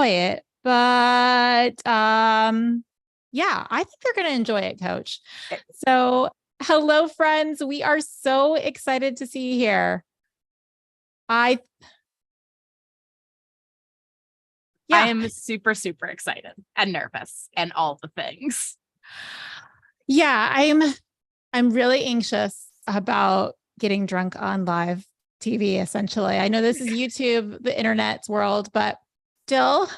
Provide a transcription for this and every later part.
enjoy it. But yeah, I think they're going to enjoy it, Coach. So hello, friends. We are so excited to see you here. I am super, super excited and nervous and all the things. Yeah, I'm really anxious about getting drunk on live TV, essentially. I know this is YouTube, the internet's world, but still.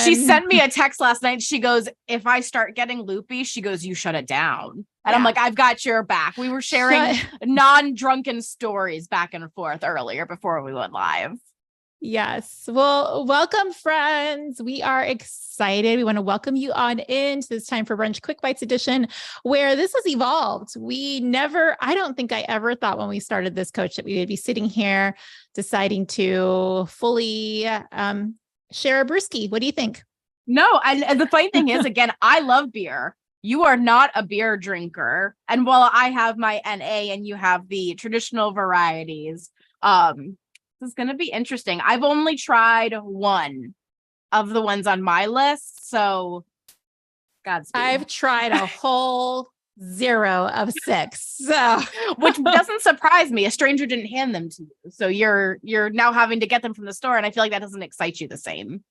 She sent me a text last night. She goes, if I start getting loopy, she goes, you shut it down. And I'm like, I've got your back. We were sharing non-drunken stories back and forth earlier before we went live. Yes. Well, welcome, friends. We are excited. We want to welcome you on into this Time for Brunch Quick Bites edition, where this has evolved. I don't think I ever thought when we started this, Coach, that we would be sitting here deciding to fully share a brewski. What do you think? No, and the funny thing is, again, I love beer. You are not a beer drinker. And while I have my NA and you have the traditional varieties, this is going to be interesting. I've only tried one of the ones on my list. So Godspeed. I've tried a whole 0 of 6. So which doesn't surprise me. A stranger didn't hand them to you. So you're now having to get them from the store. And I feel like that doesn't excite you the same.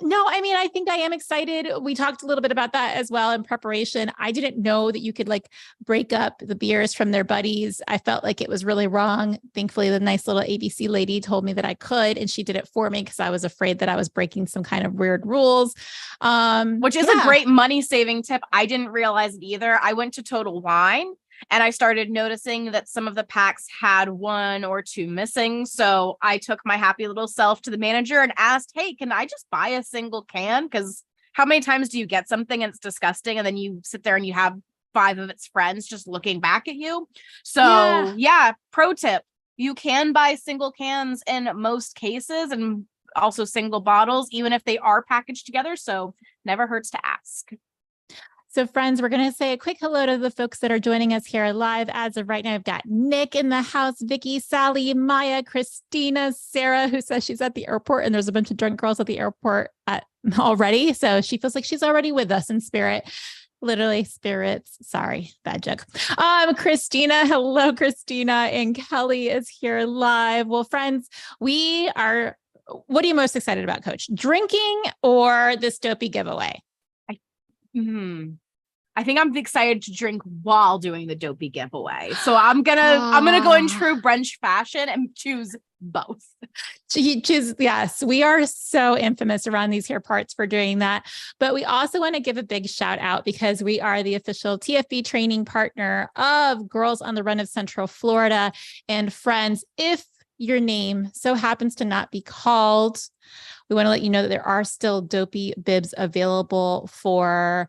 No, I mean, I think I am excited. We talked a little bit about that as well in preparation. I didn't know that you could like break up the beers from their buddies. I felt like it was really wrong. Thankfully, the nice little ABC lady told me that I could, and she did it for me because I was afraid that I was breaking some kind of weird rules. Which is a great money saving tip. I didn't realize it either. I went to Total Wine and I started noticing that some of the packs had 1 or 2 missing. So I took my happy little self to the manager and asked, hey, can I just buy a single can? Because how many times do you get something and it's disgusting and then you sit there and you have 5 of its friends just looking back at you? So yeah, pro tip, you can buy single cans in most cases and also single bottles, even if they are packaged together. So never hurts to ask. So friends, we're going to say a quick hello to the folks that are joining us here live. As of right now, I've got Nick in the house, Vicky, Sally, Maya, Christina, Sarah, who says she's at the airport, and there's a bunch of drunk girls at the airport already. So she feels like she's already with us in spirit. Literally spirits. Sorry, bad joke. Christina. Hello, Christina. And Kelly is here live. Well, friends, what are you most excited about, Coach? Drinking or this Dopey giveaway? I think I'm excited to drink while doing the Dopey giveaway. So I'm gonna go in true brunch fashion and choose both. Yes, we are so infamous around these here parts for doing that. But we also want to give a big shout out because we are the official TFB training partner of Girls on the Run of Central Florida. And friends, if your name so happens to not be called, we want to let you know that there are still Dopey bibs available for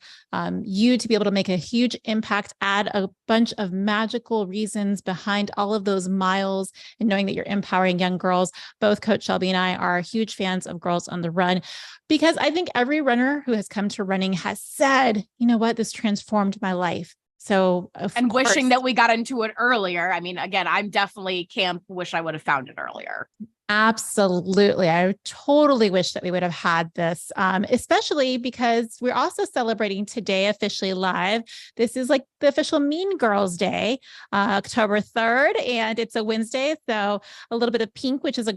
you to be able to make a huge impact, add a bunch of magical reasons behind all of those miles, and knowing that you're empowering young girls. Both Coach Shelby and I are huge fans of Girls on the Run, because I think every runner who has come to running has said, you know what, this transformed my life. So, and wishing that we got into it earlier. I mean, again, I'm definitely camp wish I would have found it earlier. Absolutely. I totally wish that we would have had this, especially because we're also celebrating today officially live. This is like the official Mean Girls Day, October 3rd, and it's a Wednesday. So a little bit of pink, which is a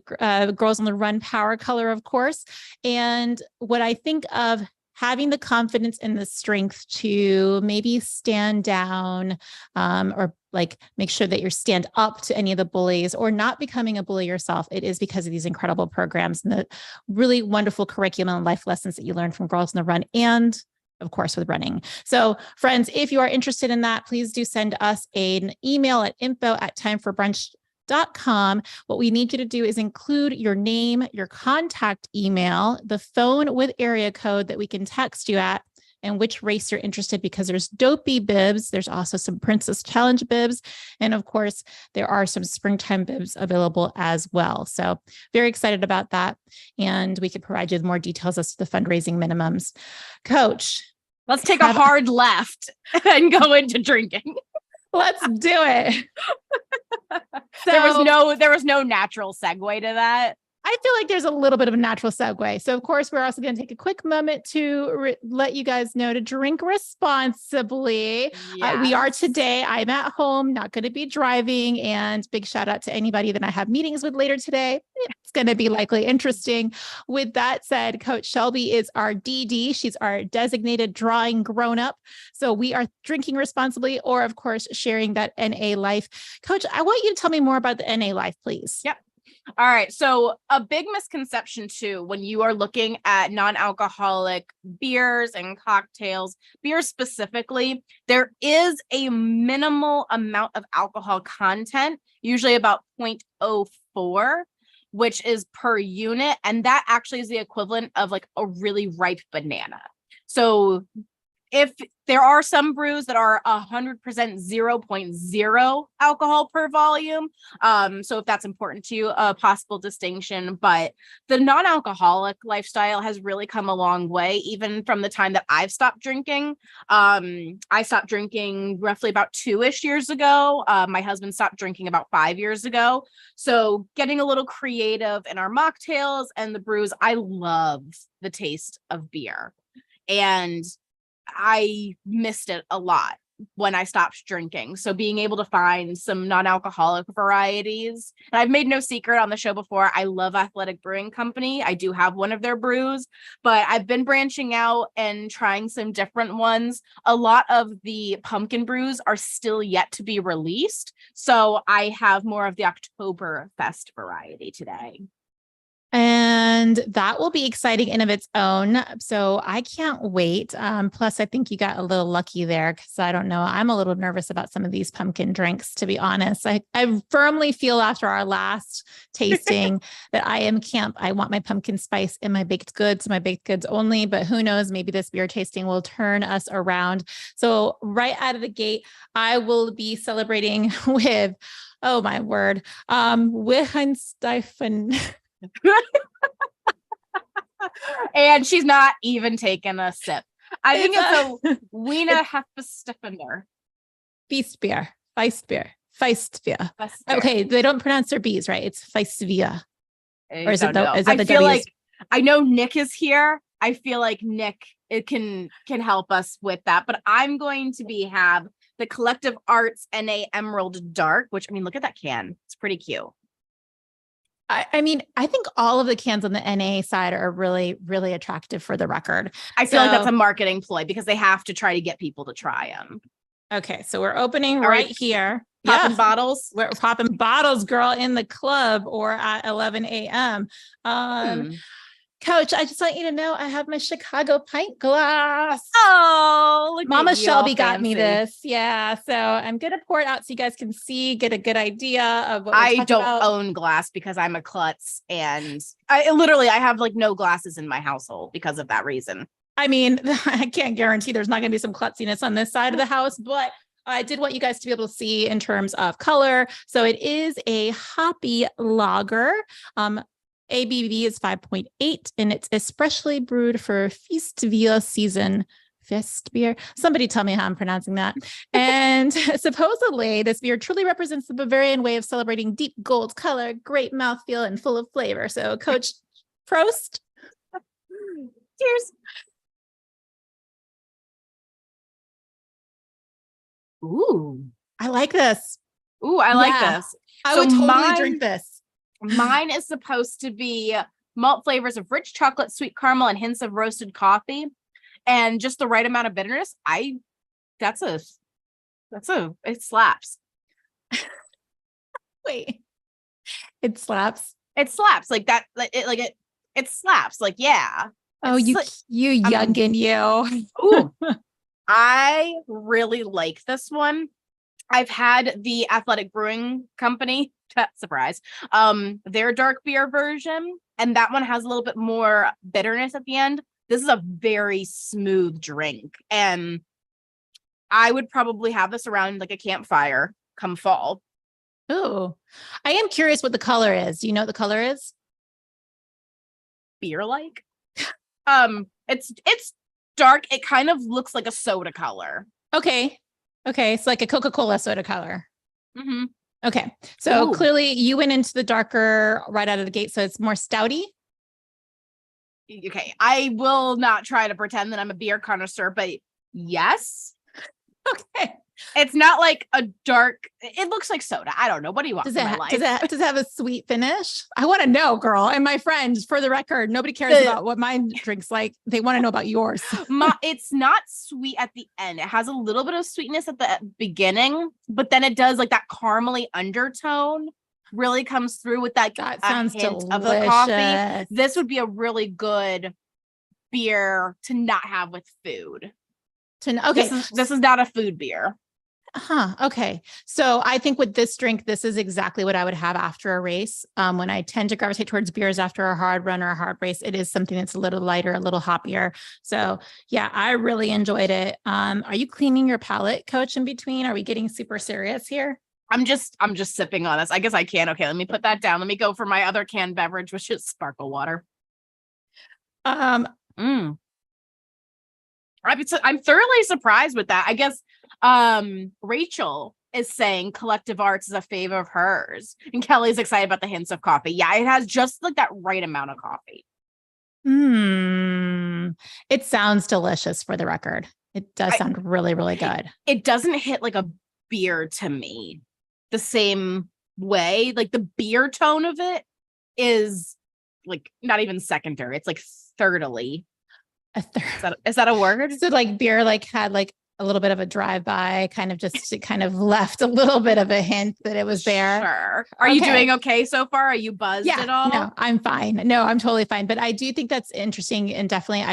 Girls on the Run power color, of course. And what I think of having the confidence and the strength to maybe stand down or like make sure that you stand up to any of the bullies or not becoming a bully yourself. It is because of these incredible programs and the really wonderful curriculum and life lessons that you learn from Girls on the Run and of course with running. So friends, if you are interested in that, please do send us an email at info@timeforbrunch.com. What we need you to do is include your name, your contact email, the phone with area code that we can text you at, and which race you're interested, because there's Dopey bibs. There's also some Princess Challenge bibs. And of course, there are some springtime bibs available as well. So very excited about that. And we could provide you with more details as to the fundraising minimums. Coach, let's take a hard left and go into drinking. Let's do it. There was no natural segue to that. I feel like there's a little bit of a natural segue. So, of course, we're also going to take a quick moment to let you guys know to drink responsibly. We are today. I'm at home, not going to be driving. And big shout out to anybody that I have meetings with later today. It's going to be likely interesting. With that said, Coach Shelby is our DD. She's our designated drawing grown-up. So we are drinking responsibly, or, of course, sharing that NA life. Coach, I want you to tell me more about the NA life, please. Yep. All right. So a big misconception too, when you are looking at non-alcoholic beers and cocktails, beer specifically, there is a minimal amount of alcohol content, usually about 0.04, which is per unit. And that actually is the equivalent of like a really ripe banana. So if there are some brews that are 100% 0.0 alcohol per volume, so if that's important to you, a possible distinction. But the non-alcoholic lifestyle has really come a long way, even from the time that I've stopped drinking. I stopped drinking roughly about 2-ish years ago. My husband stopped drinking about 5 years ago. So getting a little creative in our mocktails and the brews, I love the taste of beer. And I missed it a lot when I stopped drinking. So being able to find some non-alcoholic varieties, and I've made no secret on the show before, I love Athletic Brewing Company. I do have one of their brews, but I've been branching out and trying some different ones. A lot of the pumpkin brews are still yet to be released. So I have more of the Oktoberfest variety today. And that will be exciting in of its own. So I can't wait. Plus, I think you got a little lucky there because I don't know. I'm a little nervous about some of these pumpkin drinks, to be honest. I firmly feel after our last tasting that I am camp. I want my pumpkin spice in my baked goods only, but who knows, maybe this beer tasting will turn us around. So right out of the gate, I will be celebrating with, oh my word, Wihensteifen. And she's not even taking a sip. I think it's a Wiener Hefestiffender. Feistbier. Okay, they don't pronounce their B's right. It's Feistbier. Or is it the feel W's? Like I know Nick is here. I feel like Nick can help us with that. But I'm going to have the Collective Arts NA Emerald Dark, which, I mean, look at that can. It's pretty cute. I mean, I think all of the cans on the NA side are really, really attractive for the record. I feel like that's a marketing ploy because they have to try to get people to try them. Okay, so we're opening right here. Popping bottles. We're popping bottles, girl, in the club or at 11 a.m. Coach, I just want you to know I have my Chicago pint glass. Oh, look Mama Shelby got me this. Yeah. So I'm going to pour it out so you guys can see, get a good idea of what I don't own glass because I'm a klutz. And I have like no glasses in my household because of that reason. I mean, I can't guarantee there's not going to be some klutziness on this side of the house, but I did want you guys to be able to see in terms of color. So it is a hoppy lager. ABV is 5.8, and it's especially brewed for Festbier season. Festbier. Somebody tell me how I'm pronouncing that. And supposedly, this beer truly represents the Bavarian way of celebrating deep gold color, great mouthfeel, and full of flavor. So, Coach, Prost. Cheers. Ooh, I like this. Ooh, I like this. I would totally drink this. Mine is supposed to be malt flavors of rich chocolate, sweet caramel, and hints of roasted coffee, and just the right amount of bitterness. It slaps. Wait, it slaps. It slaps like that. It slaps. Like, yeah. Oh, you youngin' you. Ooh, I really like this one. I've had the Athletic Brewing Company. Surprise. Their dark beer version, and that one has a little bit more bitterness at the end. This is a very smooth drink, and I would probably have this around like a campfire come fall. Oh, I am curious what the color is. Do you know what the color is? Beer like? It's dark. It kind of looks like a soda color. Okay. It's like a Coca-Cola soda color. Mm-hmm. Okay. So Ooh. clearly you went into the darker right out of the gate. So it's more stouty. Okay. I will not try to pretend that I'm a beer connoisseur, but yes. Okay. It's not like a dark, it looks like soda. I don't know. What do you want from my life? Does it have a sweet finish? I want to know, girl. And my friends, for the record, nobody cares about what mine drinks like. They want to know about yours. It's not sweet at the end. It has a little bit of sweetness at the beginning, but then it does like that caramely undertone really comes through with that sounds hint delicious. of the coffee. This would be a really good beer to not have with food. Okay. This is not a food beer. Okay. So I think with this drink, this is exactly what I would have after a race. When I tend to gravitate towards beers after a hard run or a hard race, it is something that's a little lighter, a little hoppier. So yeah, I really enjoyed it. Are you cleaning your palate, Coach, in between? Are we getting super serious here? I'm just sipping on this. I guess I can. Okay, let me put that down. Let me go for my other canned beverage, which is sparkle water. I'm thoroughly surprised with that. I guess Rachel is saying collective arts is a fave of hers, and Kelly's excited about the hints of coffee. Yeah, it has just like that right amount of coffee. It sounds delicious, for the record. It does sound really, really good. It doesn't hit like a beer to me the same way. Like the beer tone of it is like not even secondary. It's like thirdly. Is that a word? So like beer like had like a little bit of a drive-by, kind of left a little bit of a hint that it was there. Sure. Are you doing okay so far? Are you buzzed at all? No, I'm fine. No, I'm totally fine. But I do think that's interesting. And definitely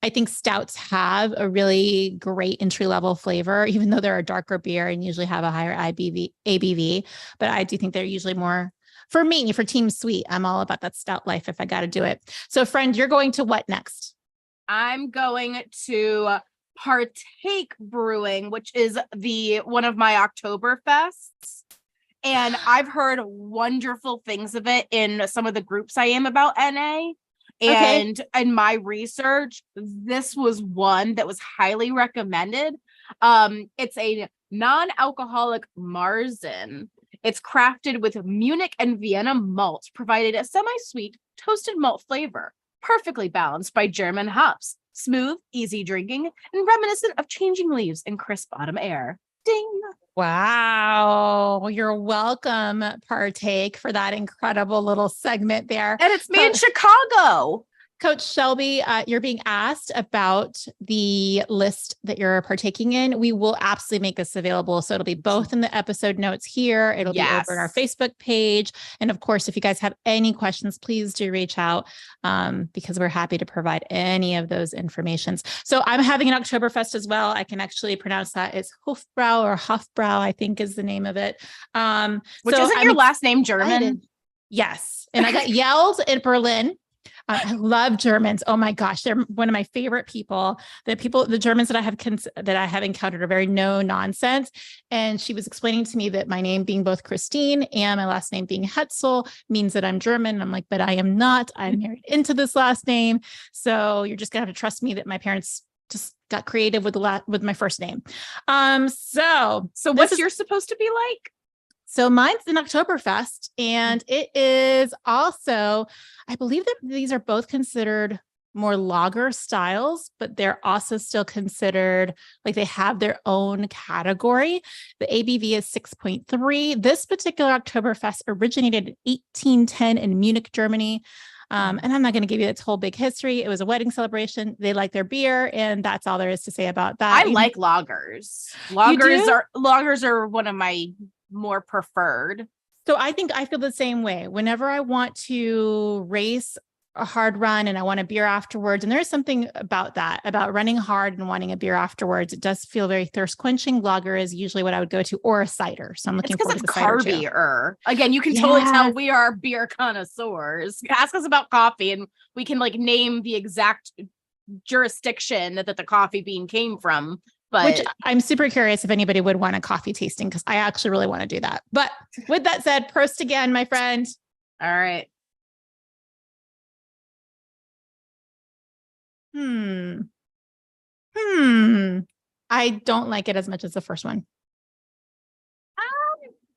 I think stouts have a really great entry level flavor, even though they're a darker beer and usually have a higher ABV. But I do think they're usually more, for me, for Team Sweet. I'm all about that stout life if I got to do it. So friend, you're going to what next? I'm going to Partake Brewing, which is one of my Oktoberfests. And I've heard wonderful things of it in some of the groups I am about NA. And in my research, this was one that was highly recommended. It's a non-alcoholic Marzen. It's crafted with Munich and Vienna malt, provided a semi-sweet toasted malt flavor, perfectly balanced by German hops, smooth, easy drinking, and reminiscent of changing leaves and crisp autumn air. Ding! Wow. You're welcome, Partake, for that incredible little segment there. And it's me in Chicago. Coach Shelby, you're being asked about the list that you're partaking in. We will absolutely make this available. So it'll be both in the episode notes here. It'll be over on our Facebook page. And of course, if you guys have any questions, please do reach out because we're happy to provide any of those informations. So I'm having an Oktoberfest as well. I can actually pronounce that. It's Hofbrau or Hofbrau, I think is the name of it. Which isn't your last name German? Yes. And I got yelled in Berlin. I love Germans. Oh my gosh, they're one of my favorite people. The Germans that I have encountered are very no nonsense. And she was explaining to me that my name being both Christine and my last name being Hetzel means that I'm German. I'm like, but I am not. I'm married into this last name. So you're just gonna have to trust me that my parents just got creative with my first name. So what's yours supposed to be like? So mine's an Oktoberfest, and it is also, I believe that these are both considered more lager styles, but they're also still considered like they have their own category. The ABV is 6.3. This particular Oktoberfest originated in 1810 in Munich, Germany. And I'm not going to give you its whole big history. It was a wedding celebration. They like their beer, and that's all there is to say about that. I like lagers. Lagers are one of my more preferred. So I think I feel the same way. Whenever I want to race a hard run and I want a beer afterwards, and there's something about that, about running hard and wanting a beer afterwards, it does feel very thirst quenching. Lager is usually what I would go to, or a cider. So I'm looking forward to the cider carbier. Again, you can totally tell we are beer connoisseurs. Ask us about coffee and we can like name the exact jurisdiction that the coffee bean came from. But which I'm super curious if anybody would want a coffee tasting, because I actually really want to do that. But with that said, Prost again, my friend. All right. I don't like it as much as the first one.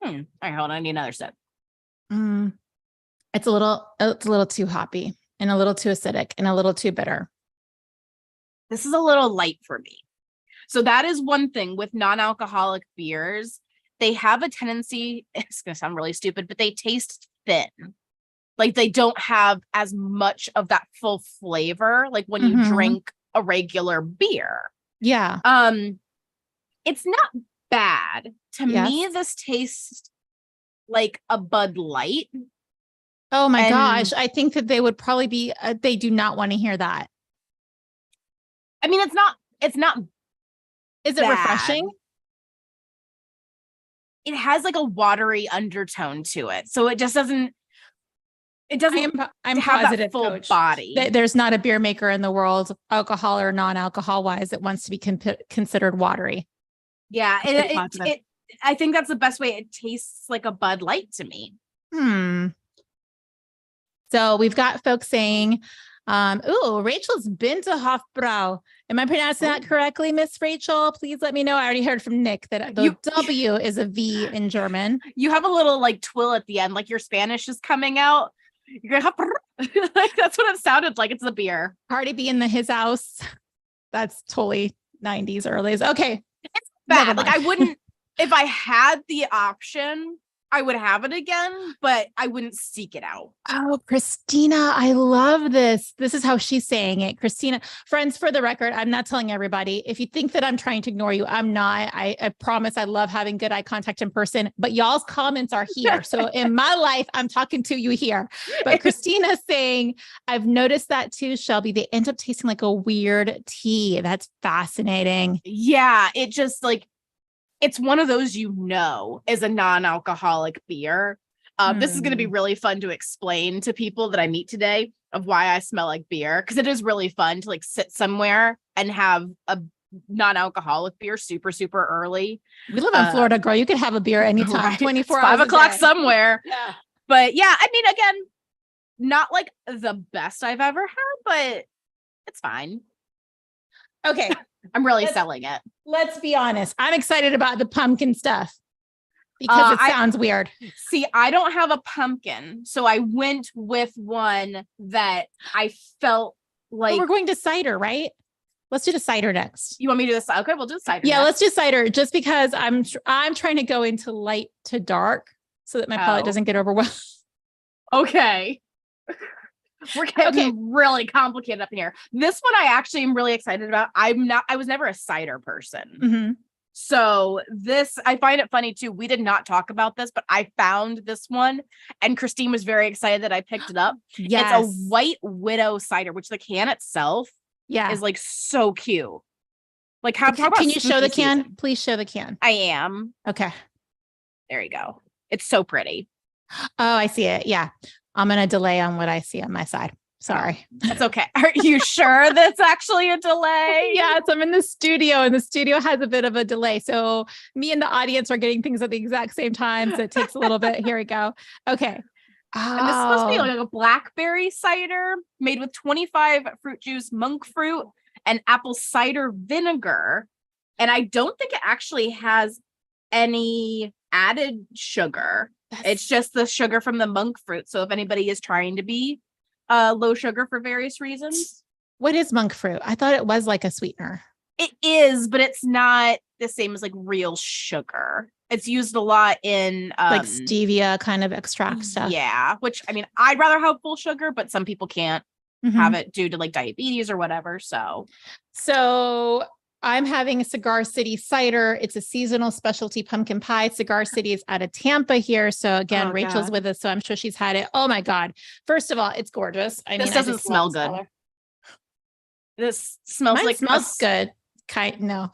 All right, hold on. I need another sip. It's a little too hoppy and a little too acidic and a little too bitter. This is a little light for me. So that is one thing with non-alcoholic beers. They have a tendency, it's going to sound really stupid, but they taste thin. Like they don't have as much of that full flavor, like when you drink a regular beer. Yeah. It's not bad. To me, this tastes like a Bud Light. Oh my gosh. I think that they would probably be, they do not want to hear that. I mean, it's not. Is it refreshing? It has like a watery undertone to it. So it just doesn't. It doesn't. I'm positive, full Coach, body. There's not a beer maker in the world, alcohol or non-alcohol wise, that wants to be considered watery. Yeah, I think that's the best way. It tastes like a Bud Light to me. So we've got folks saying, Rachel's been to Hofbrau. Am I pronouncing that correctly, Miss Rachel? Please let me know. I already heard from Nick that the W is a V in German. You have a little like twill at the end, like your Spanish is coming out. You're gonna like that's what it sounded like. It's the beer. Cardi B in his house. That's totally 90s, early. Okay. It's bad. Like I wouldn't, if I had the option, I would have it again, but I wouldn't seek it out. Oh, Christina, I love this. This is how she's saying it. Christina, friends, for the record, I'm not telling everybody. If you think that I'm trying to ignore you, I'm not. I promise I love having good eye contact in person, but y'all's comments are here. So in my life, I'm talking to you here. But Christina's saying, I've noticed that too, Shelby. They end up tasting like a weird tea. That's fascinating. Yeah, it just like, it's one of those, is a non-alcoholic beer. This is going to be really fun to explain to people that I meet today of why I smell like beer. Because it is really fun to like sit somewhere and have a non-alcoholic beer super, super early. We live in Florida, girl. You could have a beer anytime, right? 24 hours. 5 o'clock somewhere. Yeah. But yeah, I mean, again, not like the best I've ever had, but it's fine. Okay. I'm really selling it. Let's be honest. I'm excited about the pumpkin stuff because it sounds weird. See, I don't have a pumpkin, so I went with one that I felt like. But we're going to cider, right? Let's do the cider next. You want me to do this? Okay, we'll do cider. Yeah, next. let's do cider just because I'm trying to go into light to dark so that my palate doesn't get overwhelmed. Okay. We're getting really complicated up in here. This one I actually am really excited about. I was never a cider person. So this, I find it funny too. We did not talk about this, but I found this one and Christine was very excited that I picked it up. Yes. It's a White Widow cider, which the can itself is like so cute. Like how can you show the can? Season? Please show the can. I am. Okay. There you go. It's so pretty. Oh, I see it. Yeah. I'm going to delay on what I see on my side. Sorry. That's okay. Are you sure that's actually a delay? Yes, I'm in the studio and the studio has a bit of a delay. So me and the audience are getting things at the exact same time. So it takes a little bit. Here we go. Okay. And this is supposed to be like a blackberry cider made with 25 fruit juice, monk fruit, and apple cider vinegar. And I don't think it actually has any added sugar. It's just the sugar from the monk fruit. So if anybody is trying to be low sugar for various reasons. What is monk fruit? I thought it was like a sweetener. It is, but it's not the same as like real sugar. It's used a lot in like stevia kind of extract stuff. Yeah, which I mean, I'd rather have full sugar, but some people can't have it due to like diabetes or whatever. So I'm having a Cigar City cider. It's a seasonal specialty pumpkin pie. Cigar City is out of Tampa here. So again, Rachel's with us. So I'm sure she's had it. Oh my God. First of all, it's gorgeous. This doesn't smell good. This smells smells good. No.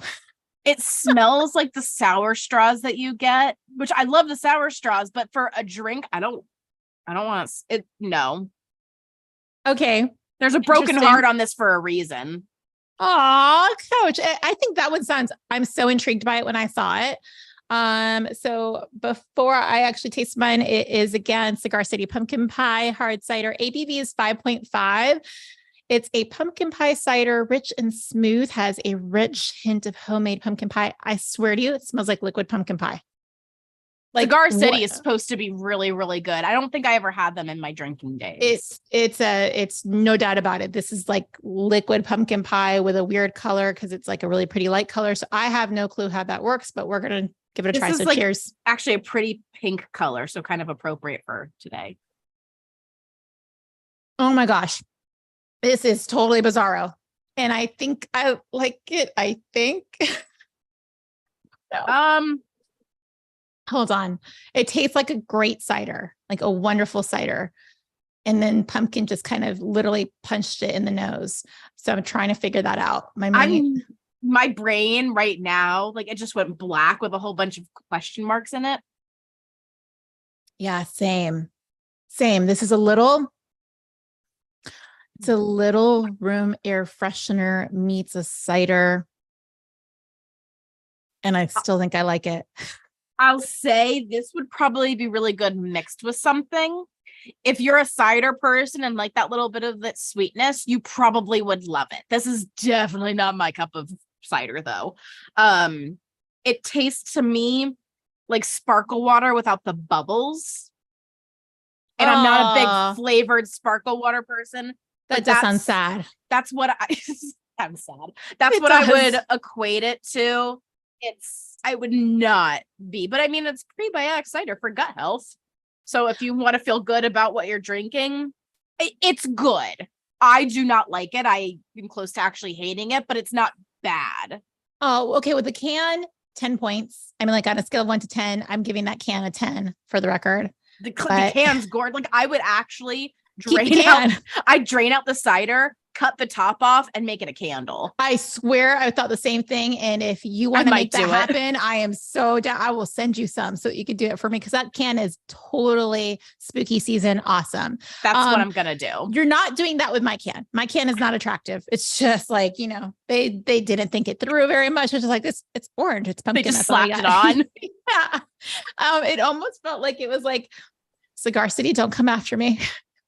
It smells like the sour straws that you get, which I love the sour straws, but for a drink, I don't want it. No. Okay. There's a broken heart on this for a reason. Oh, Coach. I think that one sounds, I'm so intrigued by it when I saw it. So before I actually taste mine, it is again, Cigar City pumpkin pie, hard cider. ABV is 5.5. It's a pumpkin pie cider, rich and smooth, has a rich hint of homemade pumpkin pie. I swear to you, it smells like liquid pumpkin pie. Like Cigar City is supposed to be really, really good. I don't think I ever had them in my drinking days. It's no doubt about it. This is like liquid pumpkin pie with a weird color because it's like a really pretty light color. So I have no clue how that works, but we're gonna give it a try. So like cheers. Actually a pretty pink color, so kind of appropriate for today. Oh my gosh. This is totally bizarro. And I think I like it. I think. No. Hold on. It tastes like a great cider, like a wonderful cider. And then pumpkin just kind of literally punched it in the nose. So I'm trying to figure that out. My brain right now, like it just went black with a whole bunch of question marks in it. Yeah, same. This is a little room air freshener meets a cider. And I still think I like it. I'll say this would probably be really good mixed with something. If you're a cider person and like that little bit of that sweetness, you probably would love it. This is definitely not my cup of cider though. It tastes to me like sparkle water without the bubbles. And I'm not a big flavored sparkle water person. That does sound sad. That's what I'm sad. That's what I would equate it to. I would not be, but I mean, it's prebiotic cider for gut health. So if you want to feel good about what you're drinking, it's good. I do not like it. I am close to actually hating it, but it's not bad. Oh, okay. With the can, 10 points. I mean, like on a scale of 1 to 10, I'm giving that can a 10 for the record. The can's gourd. Like I would actually drain out the cider, cut the top off, and make it a candle. I swear I thought the same thing. And if you want to make that happen, I am so down. I will send you some so you can do it for me because that can is totally spooky season. Awesome. That's what I'm gonna do. You're not doing that with my can. My can is not attractive. It's just like, they didn't think it through very much. It's just like this. It's orange. It's pumpkin. They just slapped it on. Yeah. It almost felt like it was like Cigar City. Don't come after me.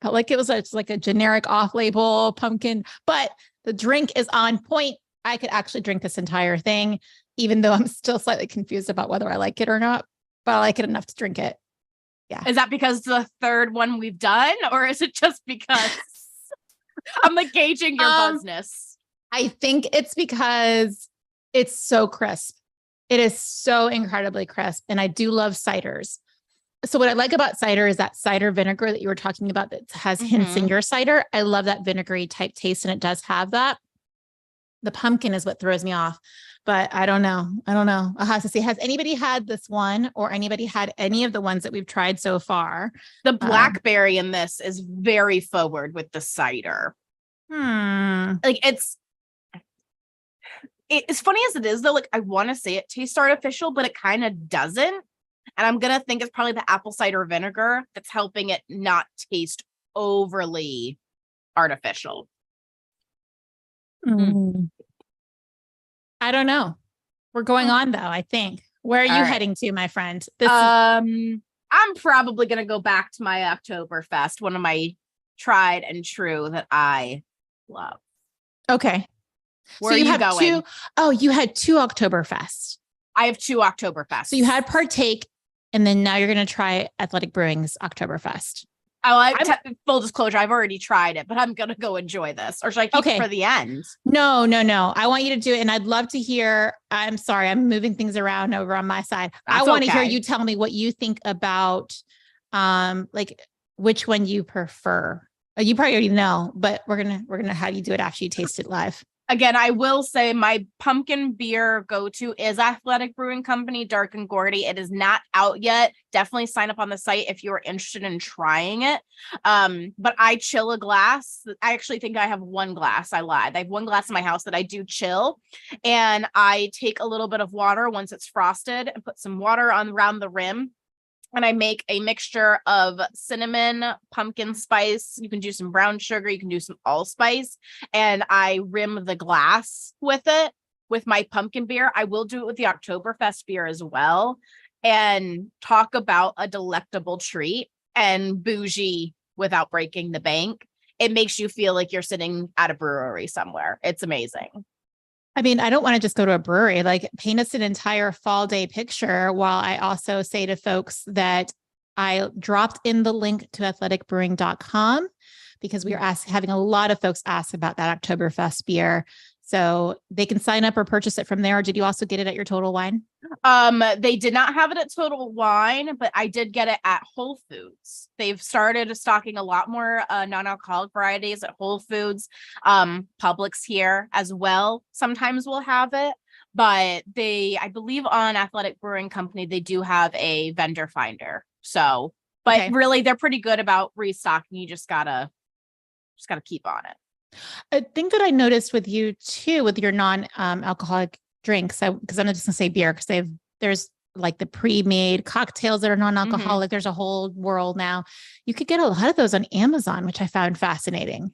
Felt like it was like a generic off-label pumpkin, but the drink is on point. I could actually drink this entire thing, even though I'm still slightly confused about whether I like it or not, but I like it enough to drink it. Yeah. Is that because the third one we've done, or is it just because I'm like gauging your buzzness? I think it's because it's so crisp. It is so incredibly crisp. And I do love ciders. So what I like about cider is that cider vinegar that you were talking about that has hints in your cider. I love that vinegary type taste, and it does have that. The pumpkin is what throws me off, but I don't know. I'll have to see. Has anybody had this one or anybody had any of the ones that we've tried so far? The blackberry in this is very forward with the cider. Like it's funny as it is though. Like I want to say it tastes artificial, but it kind of doesn't. And I'm going to think it's probably the apple cider vinegar that's helping it not taste overly artificial. I don't know. We're going on though, I think. Where are you heading to, my friend? I'm probably going to go back to my Oktoberfest, one of my tried and true that I love. Okay. Where are you going? You had 2 Oktoberfest. I have 2 Oktoberfest. So you had Partake, and then now you're going to try Athletic Brewing's Oktoberfest. Full disclosure, I've already tried it, but I'm going to go enjoy this. Or should I keep it for the end? No. I want you to do it. And I'd love to hear, I'm sorry, I'm moving things around over on my side. I want to hear you tell me what you think about, like which one you prefer. You probably already know, but we're going to have you do it after you taste it live. Again, I will say my pumpkin beer go-to is Athletic Brewing Company, Dark and Gordy. It is not out yet. Definitely sign up on the site if you are interested in trying it. But I chill a glass. I actually think I have 1 glass. I lied. I have 1 glass in my house that I do chill. And I take a little bit of water once it's frosted and put some water around the rim. And I make a mixture of cinnamon, pumpkin spice. You can do some brown sugar. You can do some allspice. And I rim the glass with it, with my pumpkin beer. I will do it with the Oktoberfest beer as well. And talk about a delectable treat and bougie without breaking the bank. It makes you feel like you're sitting at a brewery somewhere. It's amazing. I mean, I don't want to just go to a brewery, like paint us an entire fall day picture, while I also say to folks that I dropped in the link to athleticbrewing.com because we are having a lot of folks ask about that Oktoberfest beer. So they can sign up or purchase it from there. Or did you also get it at your Total Wine? They did not have it at Total Wine, but I did get it at Whole Foods. They've started stocking a lot more non-alcoholic varieties at Whole Foods. Publix here as well sometimes will have it, but I believe on Athletic Brewing Company, they do have a vendor finder. So, but really they're pretty good about restocking. You just gotta keep on it. A thing that I noticed with you too, with your non-alcoholic drinks, because I'm not just gonna say beer, because there's like the pre-made cocktails that are non-alcoholic. There's a whole world now. You could get a lot of those on Amazon, which I found fascinating.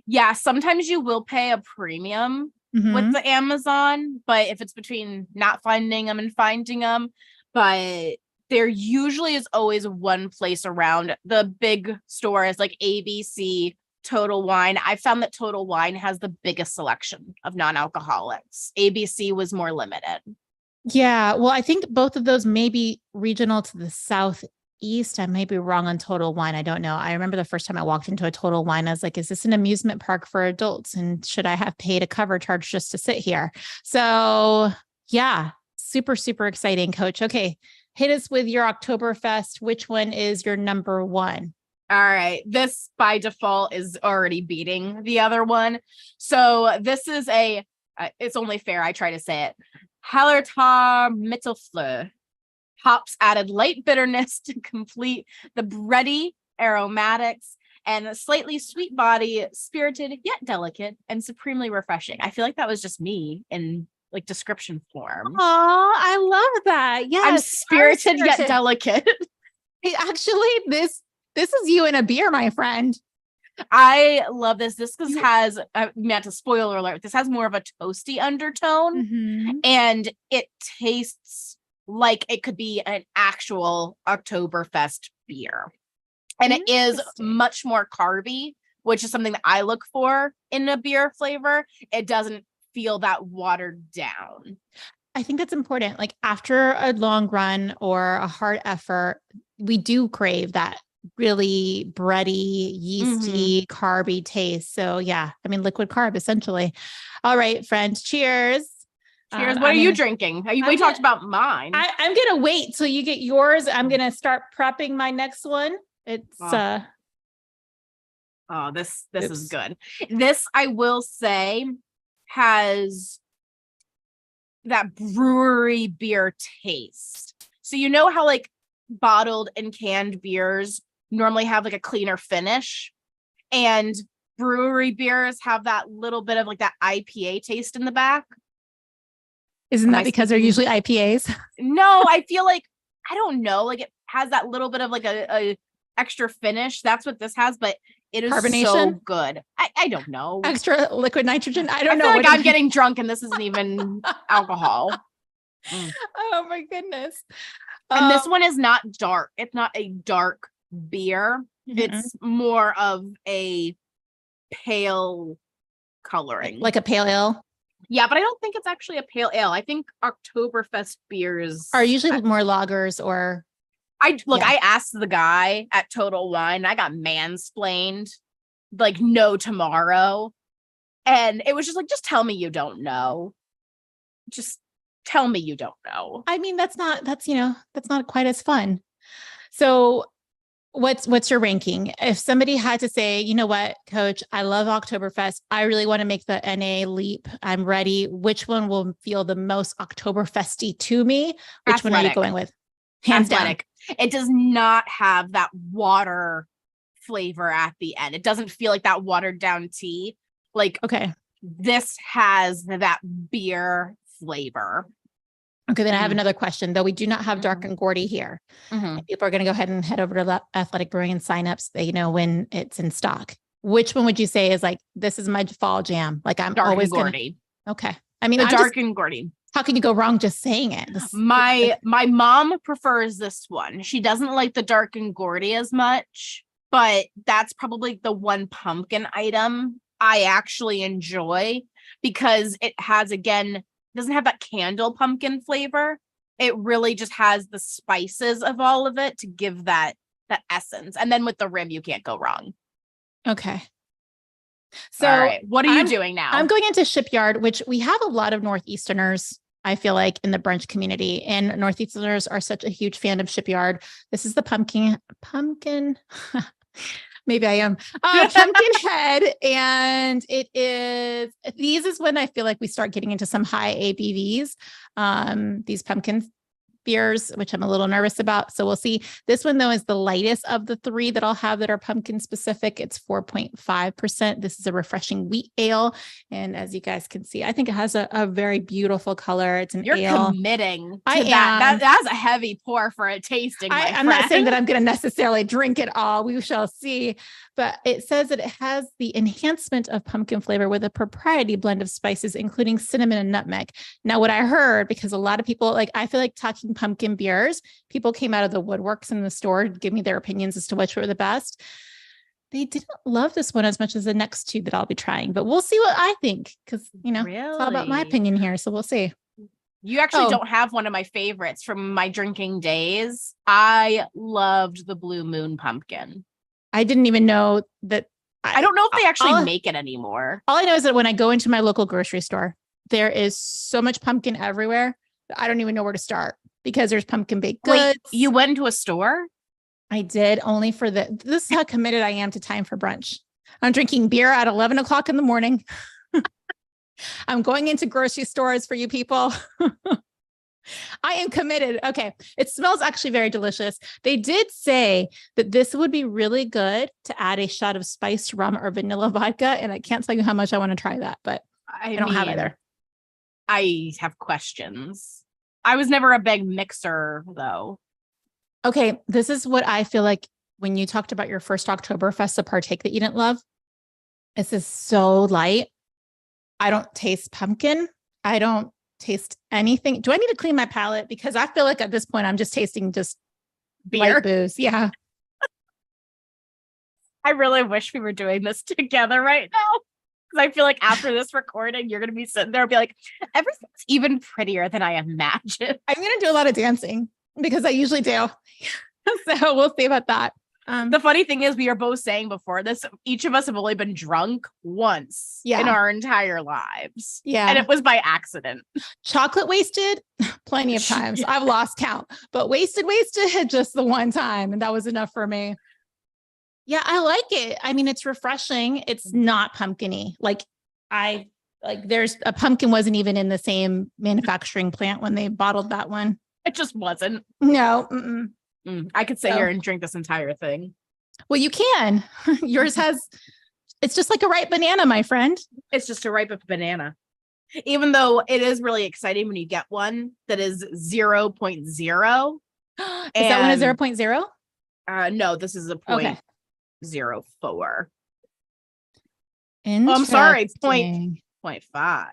Yeah, sometimes you will pay a premium with the Amazon, but if it's between not finding them and finding them, but there usually is always one place around. The big stores like ABC, Total Wine. I found that Total Wine has the biggest selection of non-alcoholics. ABC was more limited. Yeah. Well, I think both of those may be regional to the Southeast. I may be wrong on Total Wine. I don't know. I remember the first time I walked into a Total Wine, I was like, is this an amusement park for adults? And should I have paid a cover charge just to sit here? So yeah, super, super exciting, Coach. Okay. Hit us with your Oktoberfest. Which one is your number one? All right. This by default is already beating the other one. So this is it's only fair I try to say it. Hallertau Mittelfleur. Hops added light bitterness to complete the bready aromatics and a slightly sweet body, spirited yet delicate and supremely refreshing. I feel like that was just me in like description form. Oh, I love that. Yeah. I'm spirited yet delicate. Hey, actually, this is you in a beer, my friend. I love this. This has, meant to spoiler alert, this has more of a toasty undertone and it tastes like it could be an actual Oktoberfest beer. And it is much more carby, which is something that I look for in a beer flavor. It doesn't feel that watered down. I think that's important. Like after a long run or a hard effort, we do crave that really bready, yeasty, carby taste. So yeah, I mean, liquid carb essentially. All right, friends. Cheers. Cheers. What are you drinking? We talked about mine. I'm going to wait till you get yours. I'm going to start prepping my next one. It's, this is good. This, I will say, has that brewery beer taste. So you know how like bottled and canned beers normally have like a cleaner finish, and brewery beers have that little bit of like that IPA taste in the back. Isn't that because they're usually IPAs? No, I feel like, I don't know, like it has that little bit of like a extra finish. That's what this has, but it is so good. I don't know. Extra liquid nitrogen. I don't know. I feel like I'm getting drunk and this isn't even alcohol. Oh my goodness. And this one is not dark. It's not a dark beer. It's more of a pale coloring. Like a pale ale? Yeah, but I don't think it's actually a pale ale. I think Oktoberfest beers are usually more lagers or... I asked the guy at Total Wine, I got mansplained like no tomorrow. And it was just like, just tell me you don't know. Just tell me you don't know. I mean, that's not quite as fun. So what's your ranking? If somebody had to say, you know what, Coach, I love Oktoberfest. I really want to make the NA leap. I'm ready. Which one will feel the most Oktoberfesty to me? Which one are you going with? Hands down. It does not have that water flavor at the end. It doesn't feel like that watered down tea. Like, okay, this has that beer flavor. Okay, then I have another question, though we do not have dark and Gordy here. People are going to go ahead and head over to Athletic Brewing and sign up so they know when it's in stock. Which one would you say is like, this is my fall jam? Like I'm dark always and Gordy. Okay. I mean, the dark and Gordy. How can you go wrong just saying it? My mom prefers this one. She doesn't like the dark and Gordy as much, but that's probably the one pumpkin item I actually enjoy. because it has, again, doesn't have that candle pumpkin flavor. It really just has the spices of all of it to give that essence. And then with the rim, you can't go wrong. Okay. So all right, what are you doing now? I'm going into Shipyard, which we have a lot of Northeasterners, I feel like, in the brunch community, and Northeasterners are such a huge fan of Shipyard. This is the pumpkin. Maybe I am. Pumpkin head. And these is when I feel like we start getting into some high ABVs. These pumpkin beers, which I'm a little nervous about. So we'll see. This one, though, is the lightest of the three that I'll have that are pumpkin specific. It's 4.5%. This is a refreshing wheat ale. And as you guys can see, I think it has a very beautiful color. It's an ale. You're committing to that. That's a heavy pour for a tasting. I'm not saying that I'm going to necessarily drink it all. We shall see. But it says that it has the enhancement of pumpkin flavor with a propriety blend of spices, including cinnamon and nutmeg. Now, what I heard, because a lot of people, like, I feel like talking pumpkin beers, people came out of the woodworks in the store to give me their opinions as to which were the best. They didn't love this one as much as the next two that I'll be trying, but we'll see what I think, because, it's all about my opinion here. So we'll see. You actually don't have one of my favorites from my drinking days. I loved the Blue Moon pumpkin. I didn't even know that. I don't know if they actually make it anymore. All I know is that when I go into my local grocery store, there is so much pumpkin everywhere that I don't even know where to start, because there's pumpkin baked goods. Wait, you went into a store? I did, only for this is how committed I am to time for brunch. I'm drinking beer at 11 o'clock in the morning. I'm going into grocery stores for you people. I am committed. Okay. It smells actually very delicious. They did say that this would be really good to add a shot of spiced rum or vanilla vodka. And I can't tell you how much I want to try that, but I don't have either. I have questions. I was never a big mixer though. Okay. This is what I feel like when you talked about your first Oktoberfest, a partake that you didn't love. This is so light. I don't taste pumpkin. I don't taste anything. Do I need to clean my palate? Because I feel like at this point, I'm just tasting just beer, light booze. Yeah. I really wish we were doing this together right now. Because I feel like after this recording, you're going to be sitting there and be like, everything's even prettier than I imagined. I'm going to do a lot of dancing because I usually do. So we'll see about that. The funny thing is, we are both saying before this, each of us have only been drunk once in our entire lives. Yeah. And it was by accident. Chocolate wasted plenty of times. I've lost count, but wasted just the one time. And that was enough for me. Yeah, I like it. I mean, it's refreshing. It's not pumpkin-y. There's a pumpkin wasn't even in the same manufacturing plant when they bottled that one. It just wasn't. No. I could sit here and drink this entire thing. Well, you can. Yours it's just like a ripe banana, my friend. It's just a ripe banana. Even though it is really exciting when you get one that is 0.0. Is that one a 0.0? No, this is a 0.04. Oh, I'm sorry, 0.5.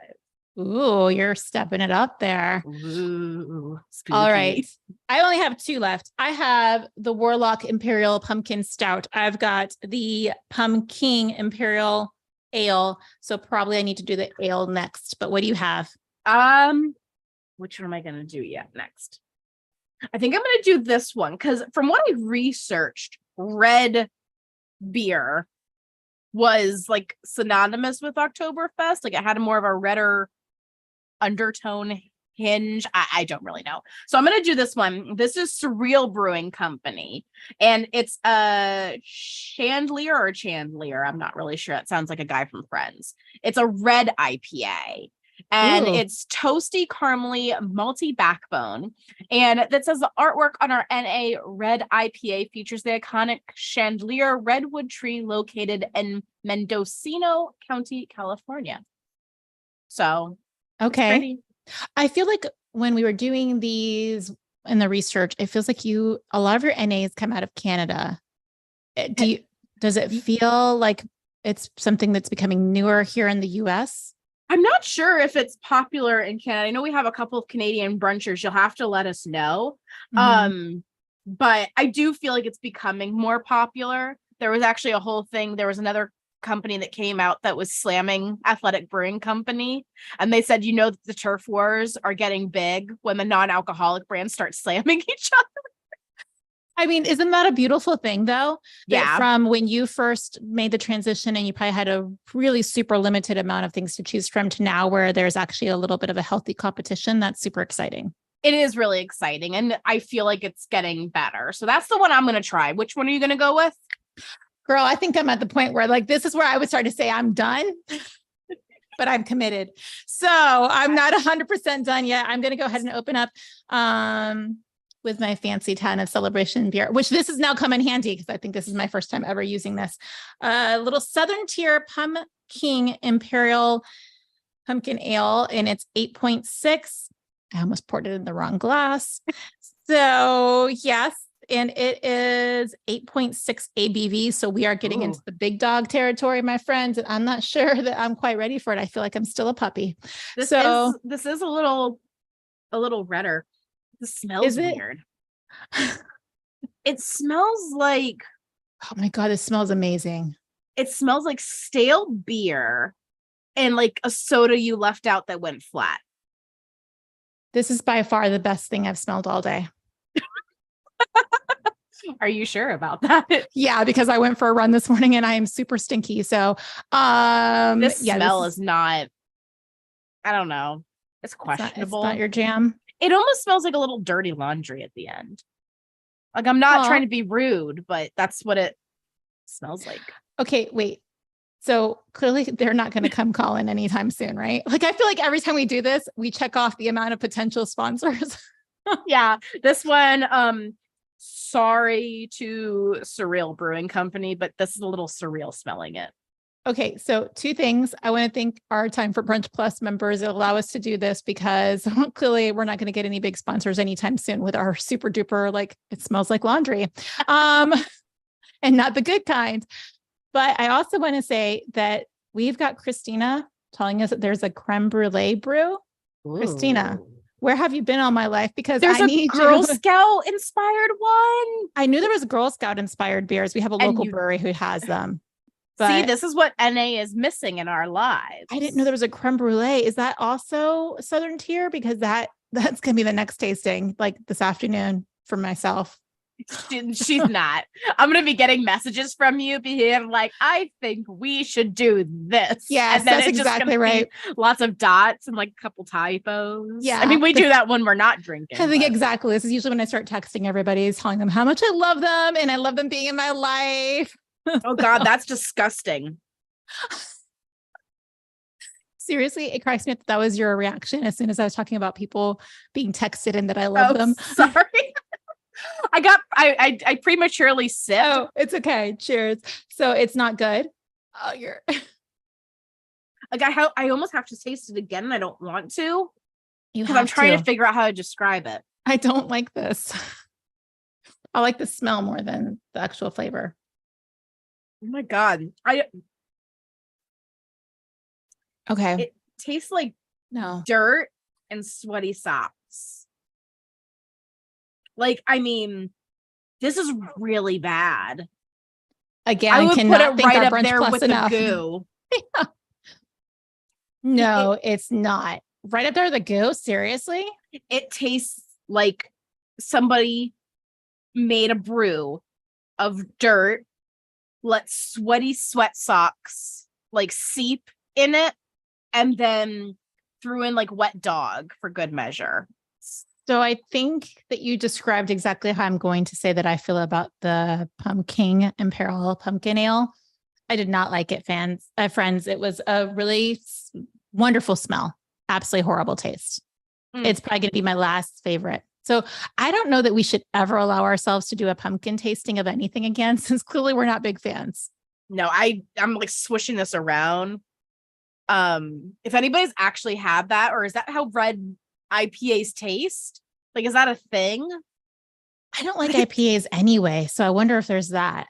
Ooh, you're stepping it up there. Ooh, spooky. All right. I only have two left. I have the Warlock Imperial Pumpkin Stout. I've got the Pumpkin Imperial Ale. So probably I need to do the ale next. But what do you have? Which one am I going to do next? I think I'm going to do this one because from what I researched, red beer was like synonymous with Oktoberfest. Like it had more of a redder undertone hinge. I don't really know. So I'm going to do this one. This is Surreal Brewing Company. And it's a Chandelier or Chandelier. I'm not really sure. It sounds like a guy from Friends. It's a red IPA. And it's toasty, caramely, malty backbone. And that says the artwork on our NA red IPA features the iconic Chandelier redwood tree located in Mendocino County, California. So, okay. I feel like when we were doing these in the research, it feels like a lot of your NAs come out of Canada. Does it feel like it's something that's becoming newer here in the US? I'm not sure if it's popular in Canada. I know we have a couple of Canadian brunchers. You'll have to let us know. Mm-hmm. But I do feel like it's becoming more popular. There was actually a whole thing. There was another company that came out that was slamming Athletic Brewing Company. And they said, that the turf wars are getting big when the non-alcoholic brands start slamming each other. I mean, isn't that a beautiful thing, though? That Yeah. from when you first made the transition and you probably had a really super limited amount of things to choose from to now where there's actually a little bit of a healthy competition. That's super exciting. It is really exciting. And I feel like it's getting better. So that's the one I'm going to try. Which one are you going to go with? Girl, I think I'm at the point where like, this is where I would start to say I'm done, but I'm committed. So I'm not 100% done yet. I'm going to go ahead and open up with my fancy 10 of Celebration beer, which this has now come in handy because I think this is my first time ever using this. Little Southern Tier Pumpkin Imperial Pumpkin Ale, and it's 8.6. I almost poured it in the wrong glass. So yes, and it is 8.6 ABV. So we are getting into the big dog territory, my friends. And I'm not sure that I'm quite ready for it. I feel like I'm still a puppy. This is a little redder. This smells weird. It smells like, oh my God, this smells amazing. It smells like stale beer and like a soda you left out that went flat. This is by far the best thing I've smelled all day. Are you sure about that? Yeah, because I went for a run this morning and I am super stinky. So this smell is not, I don't know. It's questionable. It's not your jam. It almost smells like a little dirty laundry at the end. Like, I'm not trying to be rude, but that's what it smells like. Okay, wait. So clearly they're not going to come calling anytime soon, right? Like, I feel like every time we do this, we check off the amount of potential sponsors. Yeah, this one, sorry to Surreal Brewing Company, but this is a little surreal smelling it. Okay, so two things. I want to thank our Time for Brunch Plus members that allow us to do this because clearly we're not going to get any big sponsors anytime soon with our super duper, like it smells like laundry, and not the good kind. But I also want to say that we've got Christina telling us that there's a creme brulee brew. Ooh. Christina, where have you been all my life? Because there's a Girl Scout inspired one. I knew there was Girl Scout inspired beers. We have a local brewery who has them. But see, this is what NA is missing in our lives. I didn't know there was a creme brulee. Is that also Southern Tier? Because that's going to be the next tasting, like this afternoon for myself. She's not. I'm going to be getting messages from you being like, I think we should do this. Yes, that's exactly right. Lots of dots and like a couple typos. Yeah. I mean, we do that when we're not drinking. I think exactly. This is usually when I start texting everybody, telling them how much I love them and I love them being in my life. Oh God, that's disgusting. Seriously, it cracks me up that was your reaction as soon as I was talking about people being texted and that I love them. Sorry. I prematurely sipped. Oh, it's okay. Cheers. So it's not good. Oh, you're like, I almost have to taste it again and I don't want to because I'm trying to figure out how to describe it. I don't like this. I like the smell more than the actual flavor. Oh my God. Okay. It tastes like dirt and sweaty socks. Like, I mean, this is really bad. Again, I would put it right up there with the goo. Yeah. No, it's not. Right up there with the goo? Seriously? It tastes like somebody made a brew of dirt, let sweaty sweat socks like seep in it, and then threw in like wet dog for good measure. So I think that you described exactly how I'm going to say that I feel about the Pumpkin Imperial Pumpkin Ale. I did not like it, friends. It was a really wonderful smell. Absolutely horrible taste. It's probably going to be my last favorite. So I don't know that we should ever allow ourselves to do a pumpkin tasting of anything again, since clearly we're not big fans. No, I'm like swishing this around. If anybody's actually had that, or is that how red IPAs taste? Like, is that a thing? I don't like IPAs anyway, so I wonder if there's that.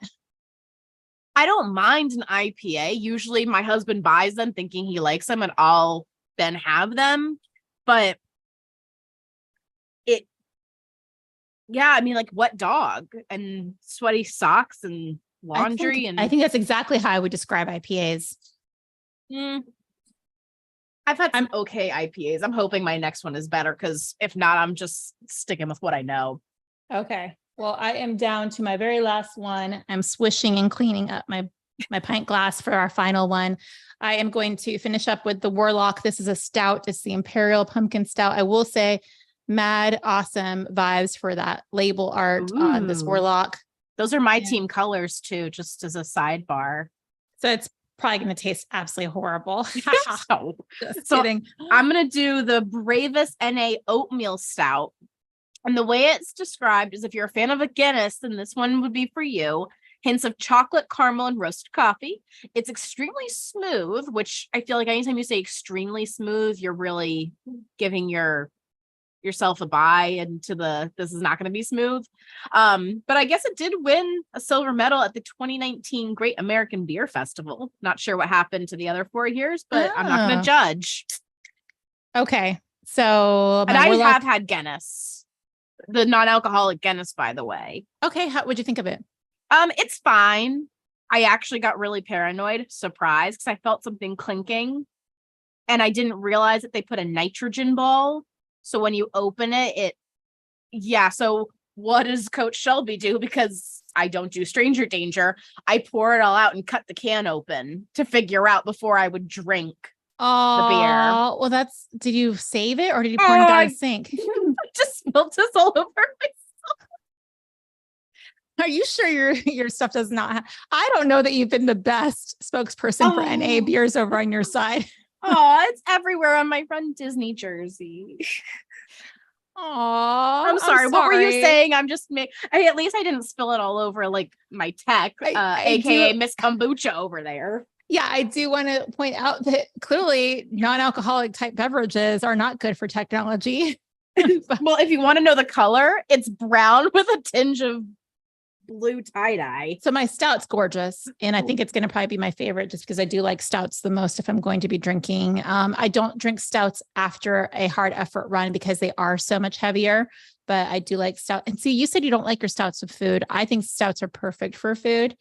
I don't mind an IPA. Usually my husband buys them thinking he likes them and I'll then have them. But I mean, like wet dog and sweaty socks and laundry. I think that's exactly how I would describe IPAs. I've had some okay IPAs. I'm hoping my next one is better, because if not, I'm just sticking with what I know. Okay. Well, I am down to my very last one. I'm swishing and cleaning up my pint glass for our final one. I am going to finish up with the Warlock. This is a stout. It's the Imperial Pumpkin Stout. I will say, mad awesome vibes for that label art on this Warlock. Those are my team colors too, just as a sidebar. So it's probably going to taste absolutely horrible. So I'm going to do the Bravest NA Oatmeal Stout. And the way it's described is, if you're a fan of a Guinness, then this one would be for you. Hints of chocolate, caramel, and roasted coffee. It's extremely smooth, which I feel like anytime you say extremely smooth, you're really giving yourself a buy into this is not going to be smooth. But I guess it did win a silver medal at the 2019 Great American Beer Festival. Not sure what happened to the other 4 years, but I'm not going to judge. Okay. So, and I have had Guinness, the non-alcoholic Guinness, by the way. Okay. How would you think of it? It's fine. I actually got really paranoid, surprised, because I felt something clinking, and I didn't realize that they put a nitrogen ball. So when you open it, so what does Coach Shelby do? Because I don't do stranger danger. I pour it all out and cut the can open to figure out before I would drink the beer. Well, did you save it, or did you pour it down the sink? I just spilled this all over myself. Are you sure your stuff does not have, I don't know that you've been the best spokesperson for NA beers over on your side. It's everywhere on my friend Disney jersey. I'm sorry. What were you saying? I'm just at least I didn't spill it all over like my tech, aka Miss Kombucha over there. Yeah, I do want to point out that clearly non-alcoholic type beverages are not good for technology. Well, if you want to know the color, it's brown with a tinge of blue tie-dye. So my stout's gorgeous, and I think it's going to probably be my favorite, just because I do like stouts the most if I'm going to be drinking. I don't drink stouts after a hard effort run because they are so much heavier, but I do like stout. And see, you said you don't like your stouts with food. I think stouts are perfect for food.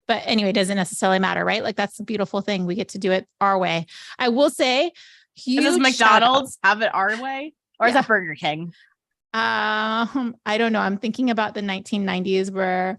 But anyway, it doesn't necessarily matter, right? Like, that's the beautiful thing. We get to do it our way. I will say, does McDonald's have it our way, or is that Burger King? I don't know. I'm thinking about the 1990s